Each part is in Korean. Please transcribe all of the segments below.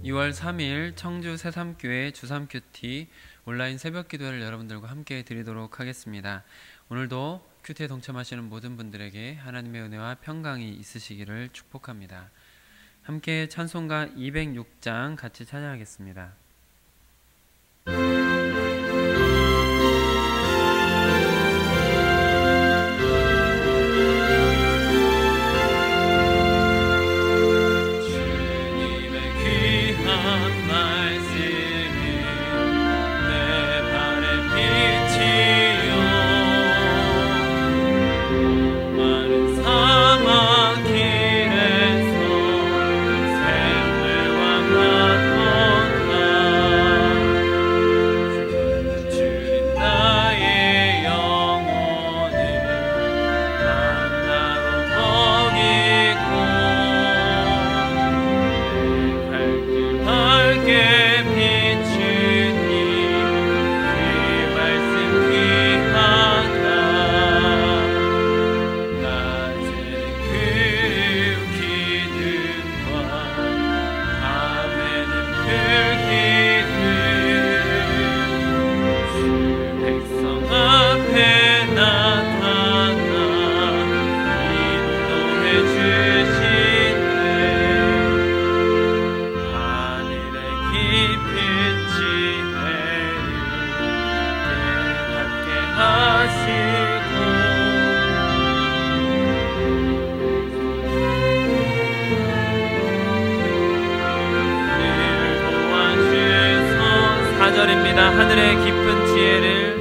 2월 3일 청주 새삼교회 주삼큐티 온라인 새벽 기도회를 여러분들과 함께 드리도록 하겠습니다. 오늘도 큐티에 동참하시는 모든 분들에게 하나님의 은혜와 평강이 있으시기를 축복합니다. 함께 찬송가 206장 같이 찬양하겠습니다. 하늘의 깊은 지혜를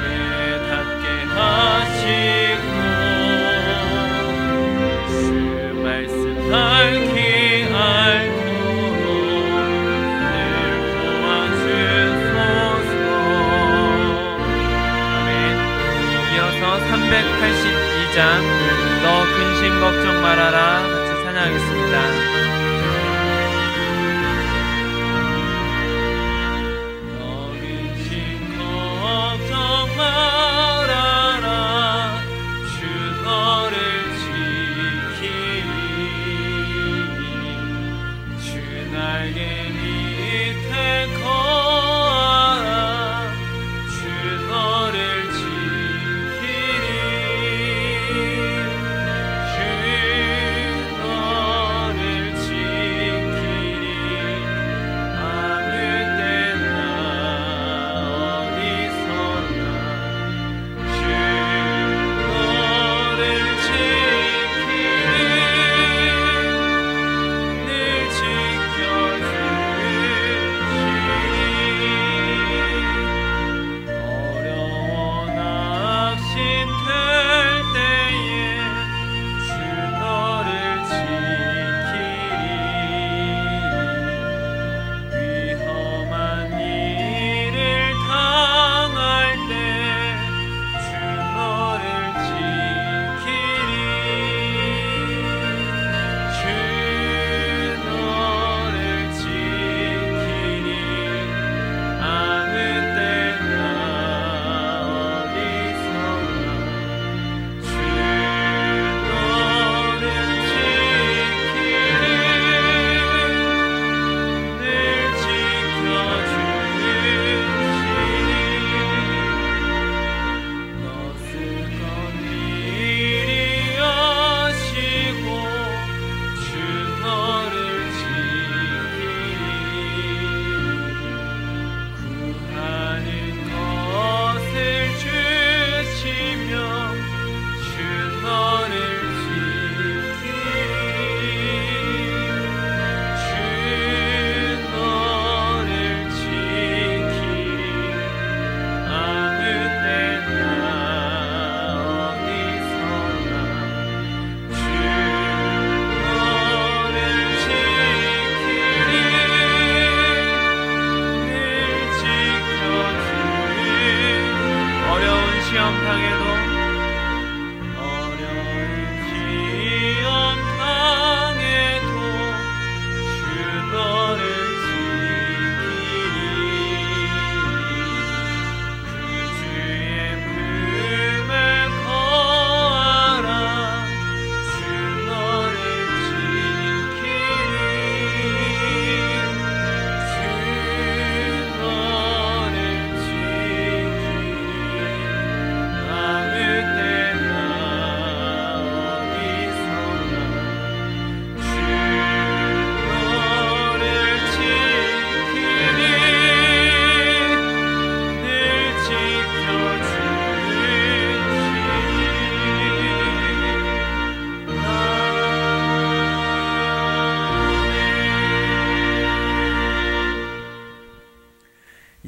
깨닫게 하시고 주 말씀 밝히 알도록 늘 도와주소서. 아멘. 이어서 382장 너 근심 걱정 말아라 같이 찬양하겠습니다.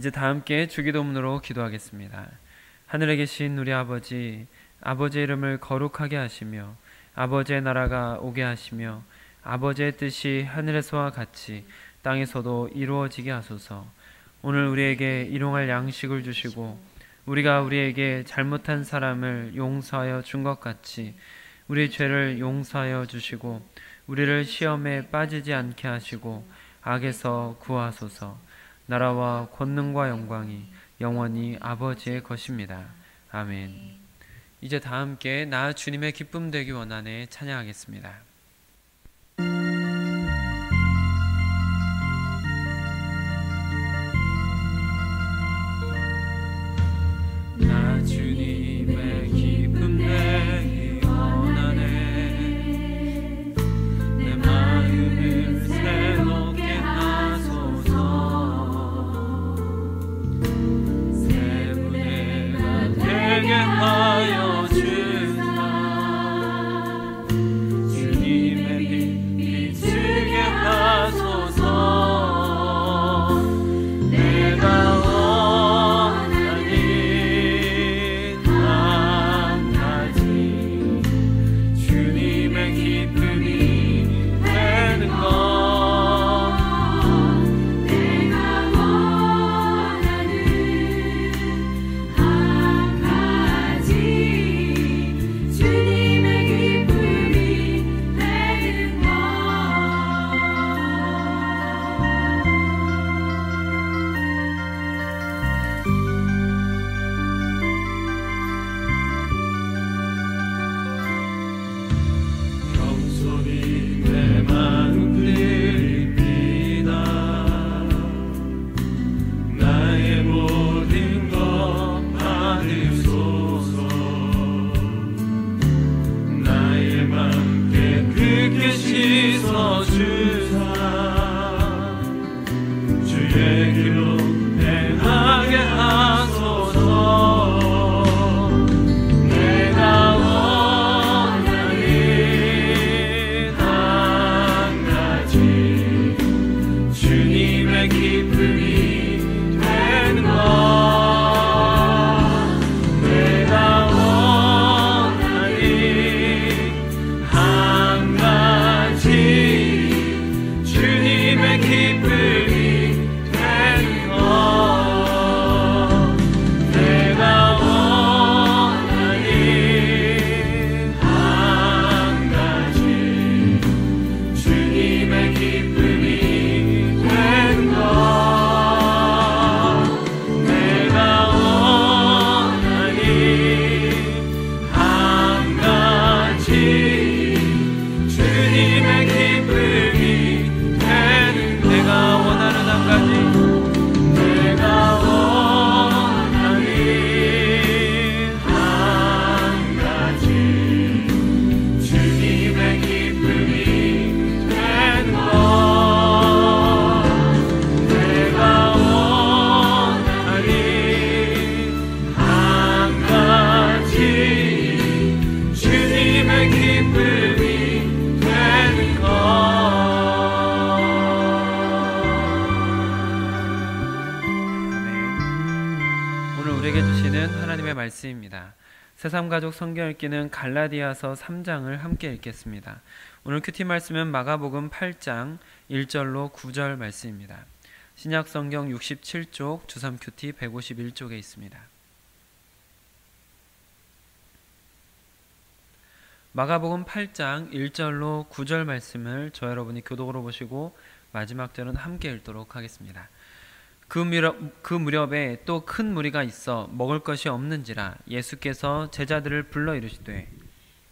이제 다 함께 주기도문으로 기도하겠습니다. 하늘에 계신 우리 아버지, 아버지의 이름을 거룩하게 하시며 아버지의 나라가 오게 하시며 아버지의 뜻이 하늘에서와 같이 땅에서도 이루어지게 하소서. 오늘 우리에게 일용할 양식을 주시고 우리가 우리에게 잘못한 사람을 용서하여 준 것 같이 우리 죄를 용서하여 주시고 우리를 시험에 빠지지 않게 하시고 악에서 구하소서. 나라와 권능과 영광이 영원히 아버지의 것입니다. 아멘. 이제 다 함께 나 주님의 기쁨 되기 원하네 찬양하겠습니다. 나 주님의 기쁨 되기 원하네 내 마음을 새롭게 하소서 새 무대가 되게 하여 주사 주님의 빛 비추게 하소서 내가 말씀입니다. 새삼가족 성경 읽기는 갈라디아서 3장을 함께 읽겠습니다. 오늘 큐티 말씀은 마가복음 8장 1절로 9절 말씀입니다. 신약 성경 67쪽 주3 큐티 151쪽에 있습니다. 마가복음 8장 1절로 9절 말씀을 저 여러분이 교독으로 보시고 마지막 절은 함께 읽도록 하겠습니다. 그 무렵에 또 큰 무리가 있어 먹을 것이 없는지라 예수께서 제자들을 불러 이르시되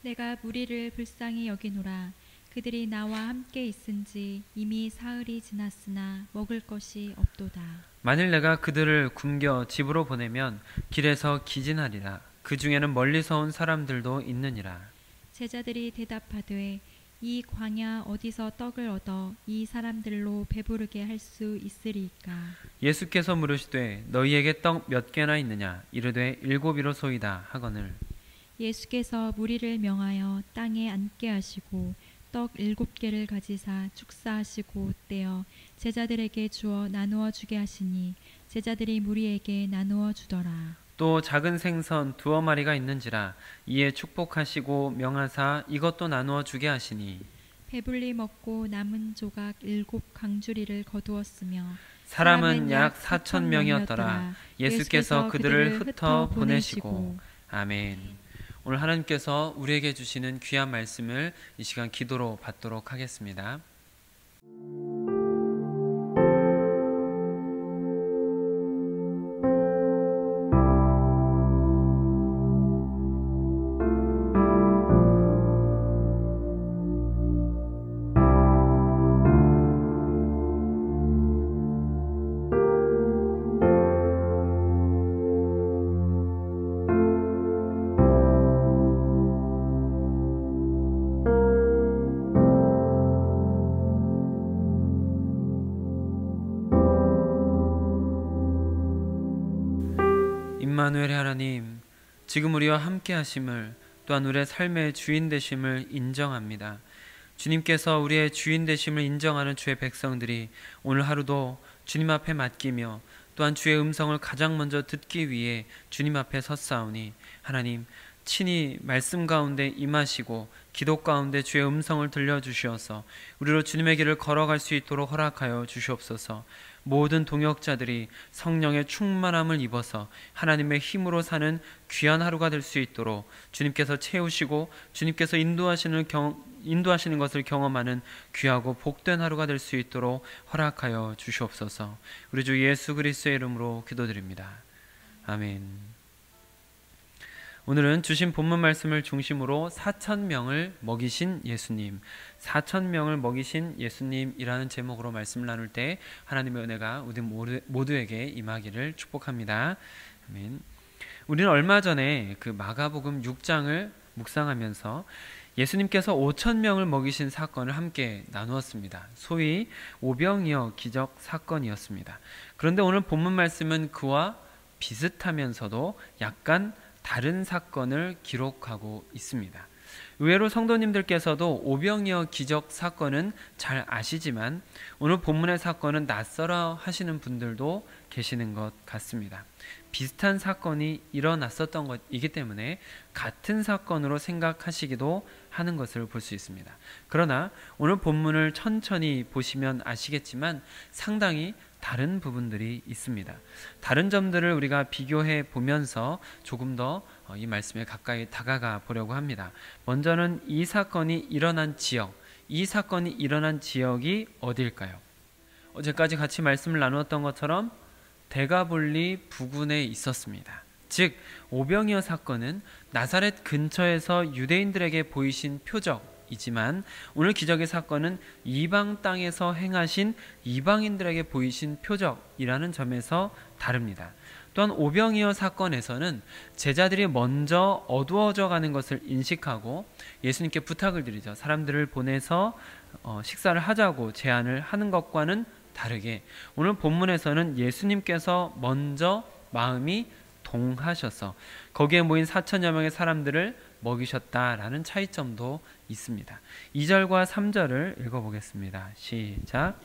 내가 무리를 불쌍히 여기노라. 그들이 나와 함께 있은지 이미 사흘이 지났으나 먹을 것이 없도다. 만일 내가 그들을 굶겨 집으로 보내면 길에서 기진하리라. 그 중에는 멀리서 온 사람들도 있느니라. 제자들이 대답하되 이 광야 어디서 떡을 얻어 이 사람들로 배부르게 할 수 있으리까? 예수께서 물으시되 너희에게 떡 몇 개나 있느냐? 이르되 7이로소이다 하거늘. 예수께서 무리를 명하여 땅에 앉게 하시고 떡 7개를 가지사 축사하시고 떼어 제자들에게 주어 나누어 주게 하시니 제자들이 무리에게 나누어 주더라. 또 작은 생선 2마리가 있는지라 이에 축복하시고 명하사 이것도 나누어 주게 하시니 배불리 먹고 남은 조각 7강주리를 거두었으며 사람은 약 4,000명이었더라. 예수께서 그들을 흩어 보내시고. 아멘. 오늘 하나님께서 우리에게 주시는 귀한 말씀을 이 시간 기도로 받도록 하겠습니다. 임마누엘의 하나님, 지금 우리와 함께 하심을 또한 우리의 삶의 주인 되심을 인정합니다. 주님께서 우리의 주인 되심을 인정하는 주의 백성들이 오늘 하루도 주님 앞에 맡기며 또한 주의 음성을 가장 먼저 듣기 위해 주님 앞에 섰사오니 하나님 친히 말씀 가운데 임하시고 기도 가운데 주의 음성을 들려주시어서 우리로 주님의 길을 걸어갈 수 있도록 허락하여 주시옵소서. 모든 동역자들이 성령의 충만함을 입어서 하나님의 힘으로 사는 귀한 하루가 될 수 있도록 주님께서 채우시고 주님께서 인도하시는 것을 경험하는 귀하고 복된 하루가 될 수 있도록 허락하여 주시옵소서. 우리 주 예수 그리스도의 이름으로 기도드립니다. 아멘. 오늘은 주신 본문 말씀을 중심으로 4,000명을 먹이신 예수님, 4,000명을 먹이신 예수님이라는 제목으로 말씀을 나눌 때 하나님의 은혜가 우리 모두에게 임하기를 축복합니다. 아멘. 우리는 얼마 전에 그 마가복음 6장을 묵상하면서 예수님께서 5,000명을 먹이신 사건을 함께 나누었습니다. 소위 오병이어 기적 사건이었습니다. 그런데 오늘 본문 말씀은 그와 비슷하면서도 약간 다른 사건을 기록하고 있습니다. 의외로 성도님들께서도 오병이어 기적 사건은 잘 아시지만 오늘 본문의 사건은 낯설어 하시는 분들도 계시는 것 같습니다. 비슷한 사건이 일어났었던 것이기 때문에 같은 사건으로 생각하시기도 하는 것을 볼 수 있습니다. 그러나 오늘 본문을 천천히 보시면 아시겠지만 상당히 다른 부분들이 있습니다. 다른 점들을 우리가 비교해 보면서 조금 더 이 말씀에 가까이 다가가 보려고 합니다. 먼저는 이 사건이 일어난 지역이 어디일까요? 어제까지 같이 말씀을 나누었던 것처럼 데가볼리 부근에 있었습니다. 즉 오병이어 사건은 나사렛 근처에서 유대인들에게 보이신 표적이지만 오늘 기적의 사건은 이방 땅에서 행하신 이방인들에게 보이신 표적이라는 점에서 다릅니다. 또한 오병이어 사건에서는 제자들이 먼저 어두워져 가는 것을 인식하고 예수님께 부탁을 드리죠. 사람들을 보내서 식사를 하자고 제안을 하는 것과는 다르게 오늘 본문에서는 예수님께서 먼저 마음이 동하셔서 거기에 모인 4,000여 명의 사람들을 먹이셨다라는 차이점도 있습니다. 2절과 3절을 읽어보겠습니다. 시작.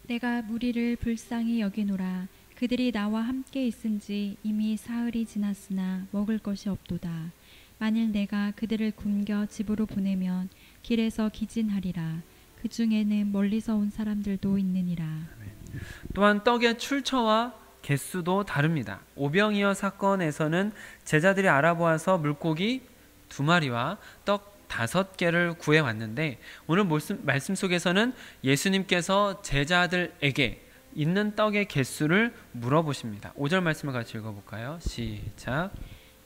내가 무리를 불쌍히 여기노라. 그들이 나와 함께 있은지 이미 사흘이 지났으나 먹을 것이 없도다. 만일 내가 그들을 굶겨 집으로 보내면 길에서 기진하리라. 그 중에는 멀리서 온 사람들도 있느니라. 또한 떡의 출처와 개수도 다릅니다. 오병이어 사건에서는 제자들이 알아보아서 물고기 2마리와 떡 5개를 구해왔는데 오늘 말씀 속에서는 예수님께서 제자들에게 있는 떡의 개수를 물어보십니다. 5절 말씀을 같이 읽어볼까요? 시작.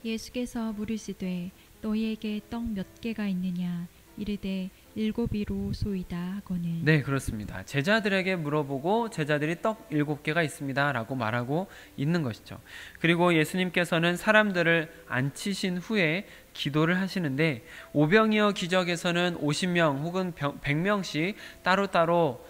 예수께서 물으시되 너희에게 떡 몇 개가 있느냐 이르되 7이로 소이다 하거늘. 네, 그렇습니다. 제자들에게 물어보고 제자들이 떡 7개가 있습니다 라고 말하고 있는 것이죠. 그리고 예수님께서는 사람들을 앉히신 후에 기도를 하시는데 오병이어 기적에서는 50명 혹은 100명씩 따로따로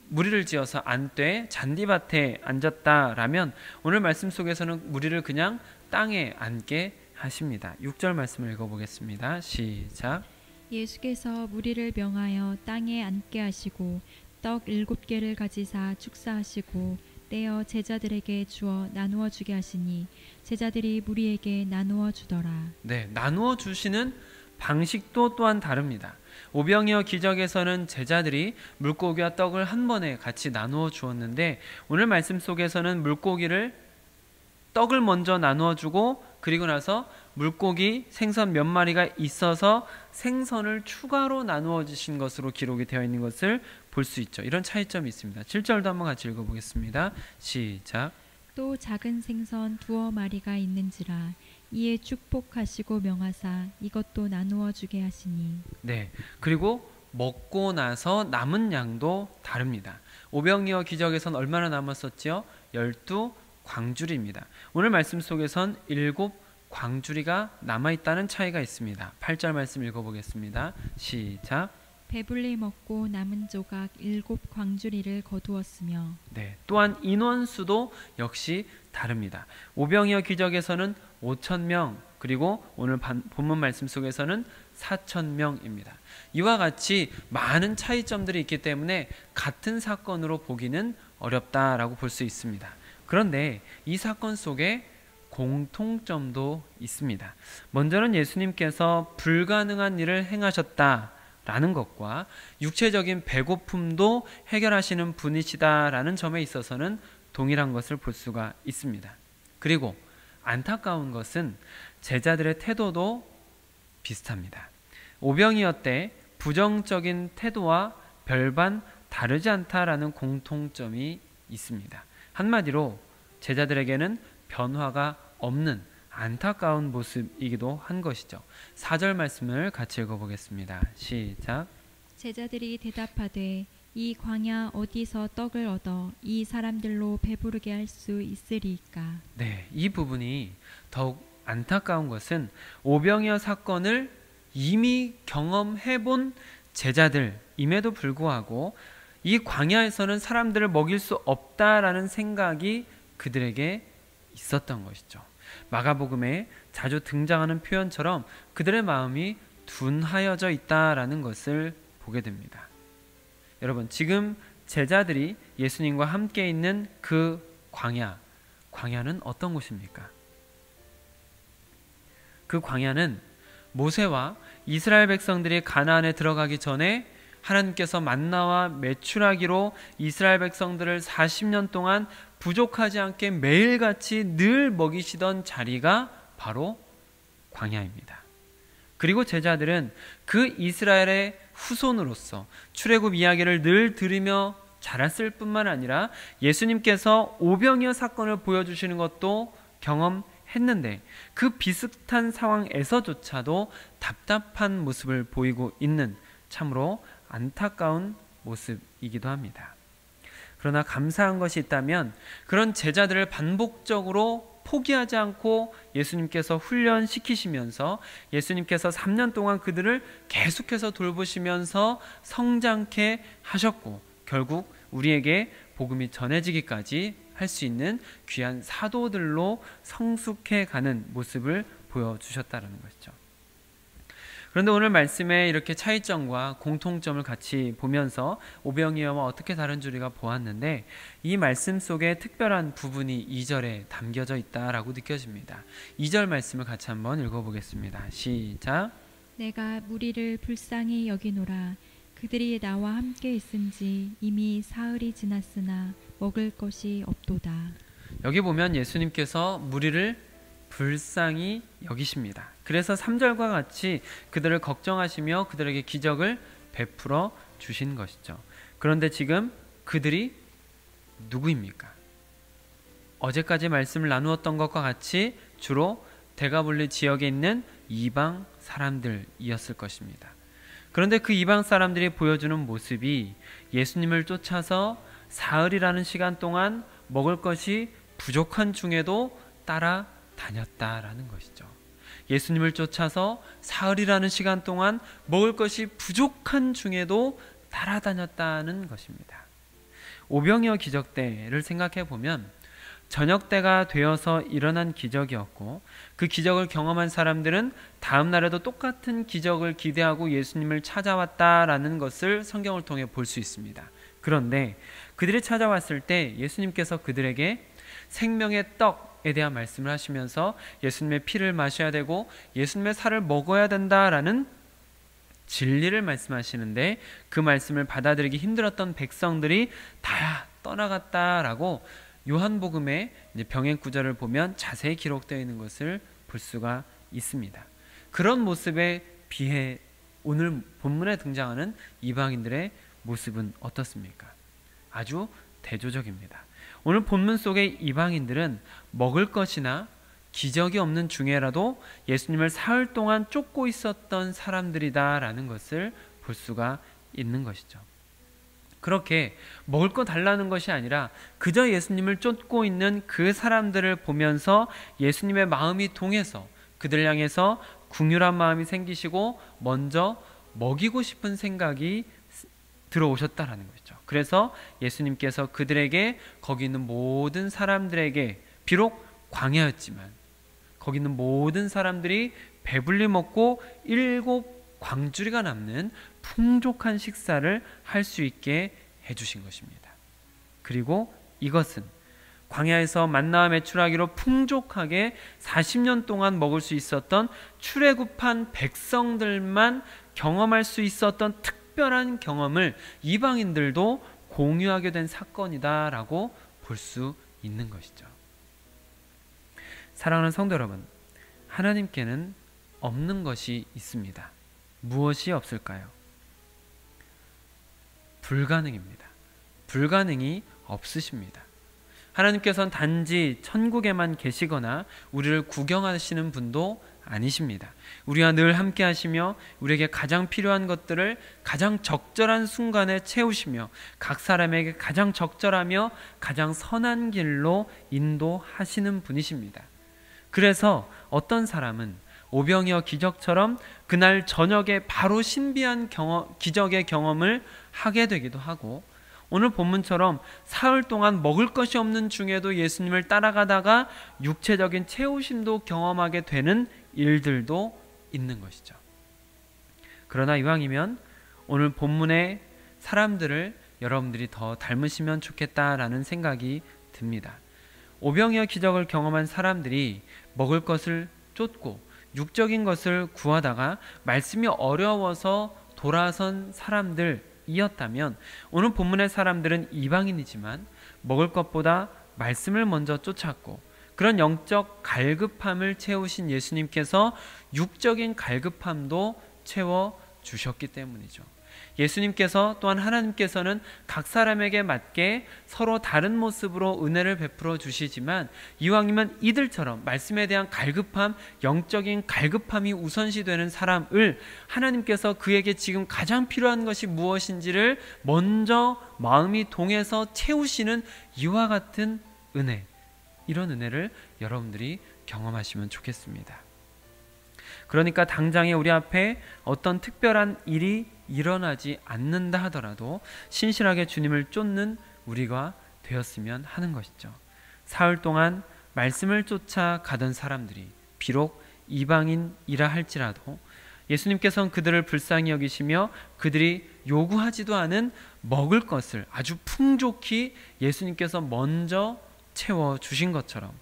무리를 지어서 앉되 잔디밭에 앉았다라면 오늘 말씀 속에서는 무리를 그냥 땅에 앉게 하십니다. 6절 말씀을 읽어보겠습니다. 시작. 예수께서 무리를 명하여 땅에 앉게 하시고 떡 7개를 가지사 축사하시고 떼어 제자들에게 주어 나누어 주게 하시니 제자들이 무리에게 나누어 주더라. 네, 나누어 주시는 방식도 또한 다릅니다. 오병이어 기적에서는 제자들이 물고기와 떡을 한 번에 같이 나누어 주었는데 오늘 말씀 속에서는 떡을 먼저 나누어 주고 그리고 나서 물고기, 생선 몇 마리가 있어서 생선을 추가로 나누어 주신 것으로 기록이 되어 있는 것을 볼 수 있죠. 이런 차이점이 있습니다. 7절도 한번 같이 읽어보겠습니다. 시작. 또 작은 생선 2마리가 있는지라 이에 축복하시고 명하사 이것도 나누어 주게 하시니. 네, 그리고 먹고 나서 남은 양도 다릅니다. 오병이어 기적에선 얼마나 남았었지요? 12광주리입니다. 오늘 말씀 속에선 7광주리가 남아있다는 차이가 있습니다. 8절 말씀 읽어보겠습니다. 시작. 배불리 먹고 남은 조각 7광주리를 거두었으며. 네, 또한 인원수도 역시 다릅니다. 오병이어 기적에서는 5,000명, 그리고 오늘 본문 말씀 속에서는 4,000명입니다. 이와 같이 많은 차이점들이 있기 때문에 같은 사건으로 보기는 어렵다라고 볼 수 있습니다. 그런데 이 사건 속에 공통점도 있습니다. 먼저는 예수님께서 불가능한 일을 행하셨다라는 것과 육체적인 배고픔도 해결하시는 분이시다라는 점에 있어서는 동일한 것을 볼 수가 있습니다. 그리고 안타까운 것은 제자들의 태도도 비슷합니다. 오병이어 때 부정적인 태도와 별반 다르지 않다라는 공통점이 있습니다. 한마디로 제자들에게는 변화가 없는 안타까운 모습이기도 한 것이죠. 4절 말씀을 같이 읽어보겠습니다. 시작. 제자들이 대답하되 이 광야 어디서 떡을 얻어 이 사람들로 배부르게 할 수 있으리이까. 네, 이 부분이 더욱 안타까운 것은 오병이어 사건을 이미 경험해본 제자들임에도 불구하고 이 광야에서는 사람들을 먹일 수 없다라는 생각이 그들에게 있었던 것이죠. 마가복음에 자주 등장하는 표현처럼 그들의 마음이 둔하여져 있다라는 것을 보게 됩니다. 여러분, 지금 제자들이 예수님과 함께 있는 그 광야는 어떤 곳입니까? 그 광야는 모세와 이스라엘 백성들이 가나안에 들어가기 전에 하나님께서 만나와 메추라기로 이스라엘 백성들을 40년 동안 부족하지 않게 매일같이 늘 먹이시던 자리가 바로 광야입니다. 그리고 제자들은 그 이스라엘의 후손으로서 출애굽 이야기를 늘 들으며 자랐을 뿐만 아니라 예수님께서 오병이어 사건을 보여주시는 것도 경험했는데 그 비슷한 상황에서조차도 답답한 모습을 보이고 있는 참으로 안타까운 모습이기도 합니다. 그러나 감사한 것이 있다면 그런 제자들을 반복적으로 포기하지 않고 예수님께서 훈련시키시면서 예수님께서 3년 동안 그들을 계속해서 돌보시면서 성장케 하셨고 결국 우리에게 복음이 전해지기까지 할 수 있는 귀한 사도들로 성숙해가는 모습을 보여주셨다는 것이죠. 그런데 오늘 말씀에 이렇게 차이점과 공통점을 같이 보면서 오병이어와 어떻게 다른 줄 우리가 보았는데 이 말씀 속에 특별한 부분이 2절에 담겨져 있다라고 느껴집니다. 2절 말씀을 같이 한번 읽어보겠습니다. 시작. 내가 무리를 불쌍히 여기노라. 그들이 나와 함께 있은지 이미 사흘이 지났으나 먹을 것이 없도다. 여기 보면 예수님께서 무리를 불쌍히 여기십니다. 그래서 3절과 같이 그들을 걱정하시며 그들에게 기적을 베풀어 주신 것이죠. 그런데 지금 그들이 누구입니까? 어제까지 말씀을 나누었던 것과 같이 주로 데가볼리 지역에 있는 이방 사람들이었을 것입니다. 그런데 그 이방 사람들이 보여주는 모습이 예수님을 쫓아서 사흘이라는 시간 동안 먹을 것이 부족한 중에도 따라다녔다라는 것이죠. 예수님을 쫓아서 사흘이라는 시간 동안 먹을 것이 부족한 중에도 따라다녔다는 것입니다. 오병이어 기적 때를 생각해 보면 저녁 때가 되어서 일어난 기적이었고, 그 기적을 경험한 사람들은 다음 날에도 똑같은 기적을 기대하고 예수님을 찾아왔다라는 것을 성경을 통해 볼 수 있습니다. 그런데 그들이 찾아왔을 때 예수님께서 그들에게 생명의 떡에 대한 말씀을 하시면서 예수님의 피를 마셔야 되고 예수님의 살을 먹어야 된다라는 진리를 말씀하시는데, 그 말씀을 받아들이기 힘들었던 백성들이 다 떠나갔다라고 요한복음의 병행 구절을 보면 자세히 기록되어 있는 것을 볼 수가 있습니다. 그런 모습에 비해 오늘 본문에 등장하는 이방인들의 모습은 어떻습니까? 아주 대조적입니다. 오늘 본문 속의 이방인들은 먹을 것이나 기적이 없는 중에라도 예수님을 사흘 동안 쫓고 있었던 사람들이다라는 것을 볼 수가 있는 것이죠. 그렇게 먹을 거 달라는 것이 아니라 그저 예수님을 쫓고 있는 그 사람들을 보면서 예수님의 마음이 동해서 그들 향해서 긍휼한 마음이 생기시고 먼저 먹이고 싶은 생각이 들어오셨다라는 거죠. 그래서 예수님께서 그들에게 거기 있는 모든 사람들에게, 비록 광야였지만 거기 있는 모든 사람들이 배불리 먹고 7 광주리가 남는 풍족한 식사를 할 수 있게 해주신 것입니다. 그리고 이것은 광야에서 만나와 메추라기로 풍족하게 40년 동안 먹을 수 있었던 출애굽한 백성들만 경험할 수 있었던 특별한 경험을 이방인들도 공유하게 된 사건이다라고 볼 수 있는 것이죠. 사랑하는 성도 여러분, 하나님께는 없는 것이 있습니다. 무엇이 없을까요? 불가능입니다. 불가능이 없으십니다. 하나님께서는 단지 천국에만 계시거나 우리를 구경하시는 분도 아니십니다. 우리와 늘 함께 하시며 우리에게 가장 필요한 것들을 가장 적절한 순간에 채우시며 각 사람에게 가장 적절하며 가장 선한 길로 인도하시는 분이십니다. 그래서 어떤 사람은 오병이어 기적처럼 그날 저녁에 바로 신비한 기적의 경험을 하게 되기도 하고, 오늘 본문처럼 사흘 동안 먹을 것이 없는 중에도 예수님을 따라가다가 육체적인 채우심도 경험하게 되는 일들도 있는 것이죠. 그러나 이왕이면 오늘 본문의 사람들을 여러분들이 더 닮으시면 좋겠다라는 생각이 듭니다. 오병이어 기적을 경험한 사람들이 먹을 것을 쫓고 육적인 것을 구하다가 말씀이 어려워서 돌아선 사람들이었다면, 오늘 본문의 사람들은 이방인이지만 먹을 것보다 말씀을 먼저 쫓았고 그런 영적 갈급함을 채우신 예수님께서 육적인 갈급함도 채워주셨기 때문이죠. 예수님께서 또한 하나님께서는 각 사람에게 맞게 서로 다른 모습으로 은혜를 베풀어 주시지만, 이왕이면 이들처럼 말씀에 대한 갈급함, 영적인 갈급함이 우선시되는 사람을 하나님께서 그에게 지금 가장 필요한 것이 무엇인지를 먼저 마음이 동해서 채우시는 이와 같은 은혜, 이런 은혜를 여러분들이 경험하시면 좋겠습니다. 그러니까 당장에 우리 앞에 어떤 특별한 일이 일어나지 않는다 하더라도 신실하게 주님을 쫓는 우리가 되었으면 하는 것이죠. 사흘 동안 말씀을 쫓아 가던 사람들이 비록 이방인이라 할지라도 예수님께서는 그들을 불쌍히 여기시며 그들이 요구하지도 않은 먹을 것을 아주 풍족히 예수님께서 먼저 채워주신 것처럼,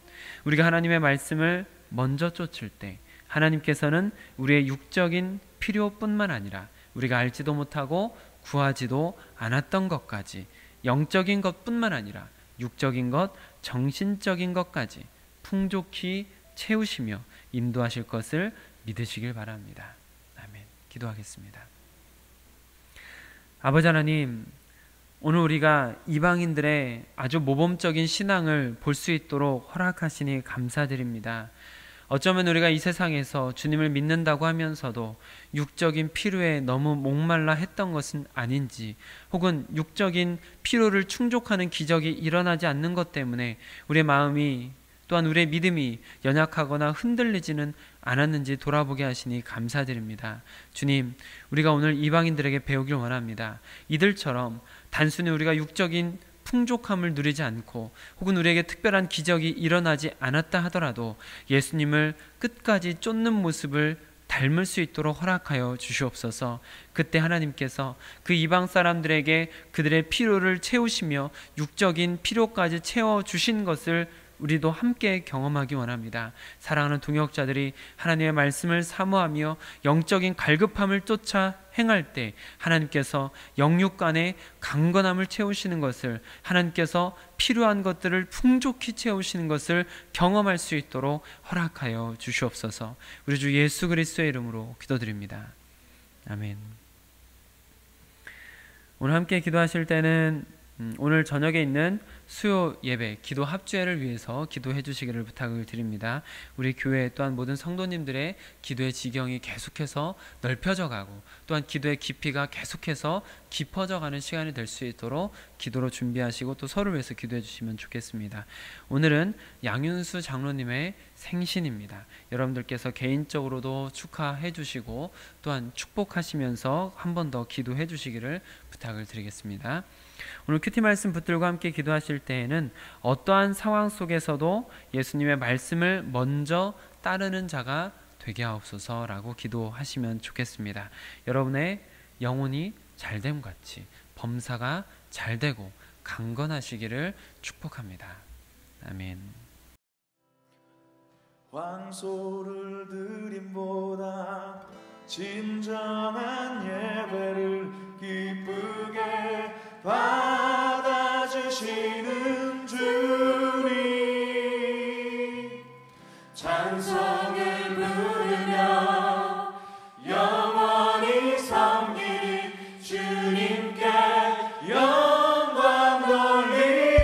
우리가 하나님의 말씀을 먼저 쫓을 때 하나님께서는 우리의 육적인 필요뿐만 아니라 우리가 알지도 못하고 구하지도 않았던 것까지, 영적인 것뿐만 아니라 육적인 것, 정신적인 것까지 풍족히 채우시며 인도하실 것을 믿으시길 바랍니다. 아멘. 기도하겠습니다. 아버지 하나님, 오늘 우리가 이방인들의 아주 모범적인 신앙을 볼 수 있도록 허락하시니 감사드립니다. 어쩌면 우리가 이 세상에서 주님을 믿는다고 하면서도 육적인 필요에 너무 목말라 했던 것은 아닌지, 혹은 육적인 필요를 충족하는 기적이 일어나지 않는 것 때문에 우리의 마음이, 또한 우리의 믿음이 연약하거나 흔들리지는 않았는지 돌아보게 하시니 감사드립니다. 주님, 우리가 오늘 이방인들에게 배우길 원합니다. 이들처럼 단순히 우리가 육적인 풍족함을 누리지 않고 혹은 우리에게 특별한 기적이 일어나지 않았다 하더라도 예수님을 끝까지 쫓는 모습을 닮을 수 있도록 허락하여 주시옵소서. 그때 하나님께서 그 이방 사람들에게 그들의 필요를 채우시며 육적인 필요까지 채워주신 것을 우리도 함께 경험하기 원합니다. 사랑하는 동역자들이 하나님의 말씀을 사모하며 영적인 갈급함을 쫓아 행할 때 하나님께서 영육 간의 강건함을 채우시는 것을, 하나님께서 필요한 것들을 풍족히 채우시는 것을 경험할 수 있도록 허락하여 주시옵소서. 우리 주 예수 그리스도의 이름으로 기도드립니다. 아멘. 오늘 함께 기도하실 때는 오늘 저녁에 있는 수요 예배, 기도 합주회를 위해서 기도해 주시기를 부탁을 드립니다. 우리 교회 또한 모든 성도님들의 기도의 지경이 계속해서 넓혀져 가고 또한 기도의 깊이가 계속해서 깊어져 가는 시간이 될 수 있도록 기도로 준비하시고 또 서로를 위해서 기도해 주시면 좋겠습니다. 오늘은 양윤수 장로님의 생신입니다. 여러분들께서 개인적으로도 축하해 주시고 또한 축복하시면서 한 번 더 기도해 주시기를 부탁을 드리겠습니다. 오늘 큐티 말씀 붙들고 함께 기도하실 때에는 어떠한 상황 속에서도 예수님의 말씀을 먼저 따르는 자가 되게 하옵소서라고 기도하시면 좋겠습니다. 여러분의 영혼이 잘됨 같이 범사가 잘되고 강건하시기를 축복합니다. 아멘. 황소를 드림보다 진정한 예배를 기쁘게 받아주시는 주님, 찬송을 부르며 영원히 섬기리, 주님께 영광 돌리리.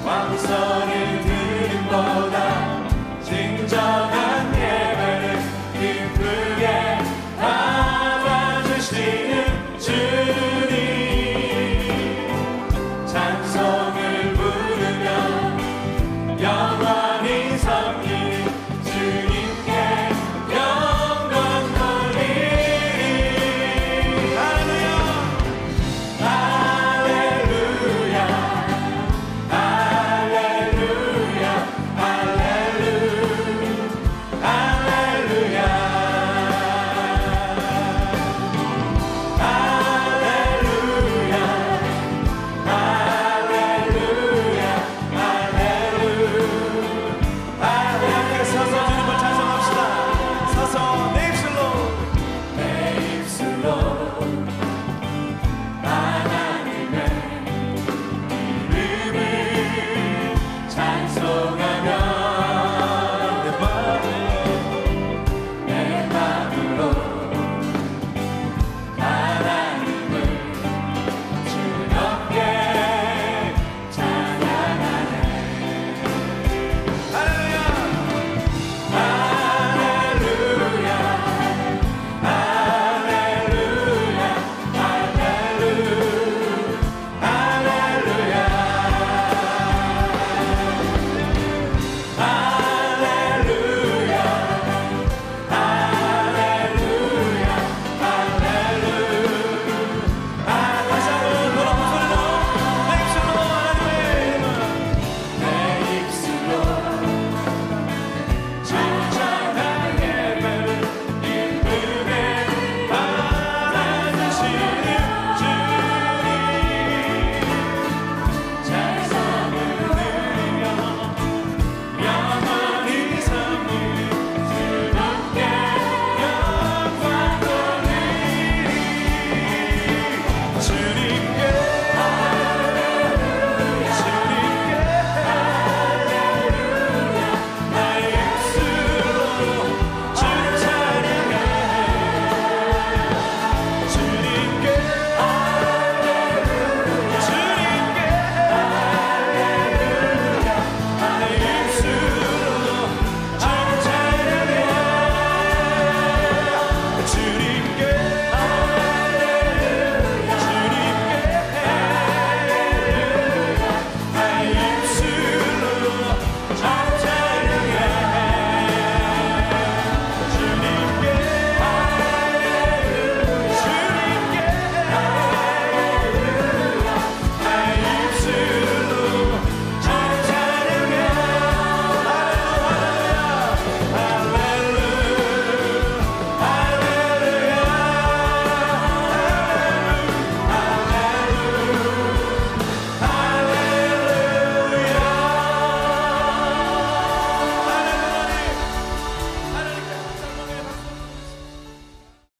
황소를 드림보다 진정한